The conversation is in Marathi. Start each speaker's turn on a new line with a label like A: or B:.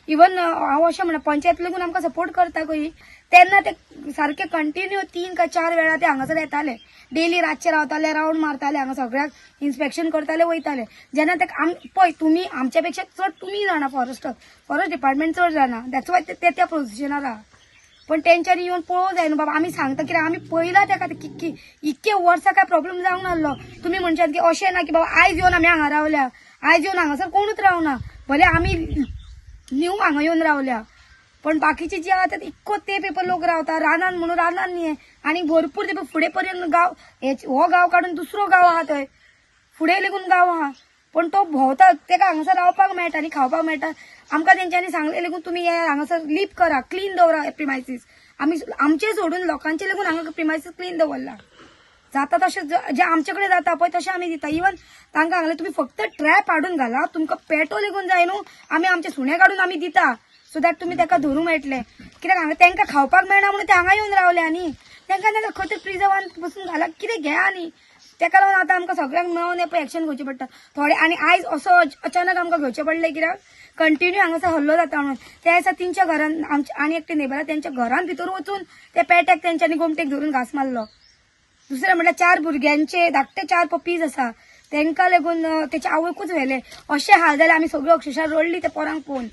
A: इवन हांव अशें म्हणा पंचायत लेगून आमकां सपोर्ट करता खंय तेन्ना ते सारखे कंटिन्यू 3 काय 4 वेळा ते हांगासर येताले डेली रातचे रावताले राउंड मारताले हांगा सगळ्याक इन्स्पेक्शन करताले वयताले जेन्ना ते पळय तुमी आमच्या पेक्षा चड तुमी जाणा फॉरेस्ट डिपार्टमेंट चड जाणा दॅट्स वाय ते त्या पोझिशनार आहा पण तेंच्यांनी येवन पळोवंक जाय न्हू बाबा आमी सांगता कित्याक आमी पळयला तेका इतके वर्सां काय प्रॉब्लेम जावंक नासलो तुमी म्हणशात की अशें ना की बाबा आयज येवन आमी हांगा रावल्या आयज येवन हांगासर कोणूच रावना भले आमी न्यू हांगा येवन रावल्या पण बाकीचे जे आहात इतको ते पेपर लोक रावता रानान म्हणून रानान न्ही आणि भरपूर ते फुडें पर्यंत गाव हो गाव काडून दुसरो गाव आहा थंय फुडें लेगून गाव आहा पण तो भोंवता तेका हांगासर रावपाक मेळटा आनी खावपाक मेळटा आमकां तेंच्यांनी सांगले लेगून तुमी हांगासर लीप करा क्लीन दवरा प्रिमायसीस आमी आमचे सोडून लोकांचे लेगून हांगा प्रिमायसीस क्लीन दवरला जाता तशें जे आमचे कडेन जाता पळय तशें आमी दिता इवन तांकां सांगलें तुमी फक्त ट्रॅप हाडून घाला तुमकां पेटो लेगून जाय न्हू आमी आमचे सुणे काडून आमी दिता सो दॅट तुमी ताका धरूंक मेळटले कित्याक हांगा तांकां खावपाक मेळना म्हणून ते हांगा येवन रावल्या न्ही तांकां नाल्यार खंय तरी प्रिजर्वान बसून घाला कितें घेया न्ही तेका लागून आतां आमकां सगळ्यांक मेळोन हे एक्शन घेवचें पडटा थोडे आनी आयज असो अचानक आमकां घेवचें पडलें कित्याक कंटिन्यू हांगासर हल्लो जाता म्हणून त्या दिसा तेंच्या घरान आनी एकटे नेबरा तेंच्या घरान भितर वचून ते पेट्याक तेंच्यांनी गोमटेक धरून घास मारलो दुसरें म्हणल्यार 4 भुरग्यांचे धाकटे 4 पपीज आसा तांकां लागून तेच्या आवयकूच व्हेले अशें हाल जाले आमी सगळीं अक्षरशा रडली ते पोरांक पळोवन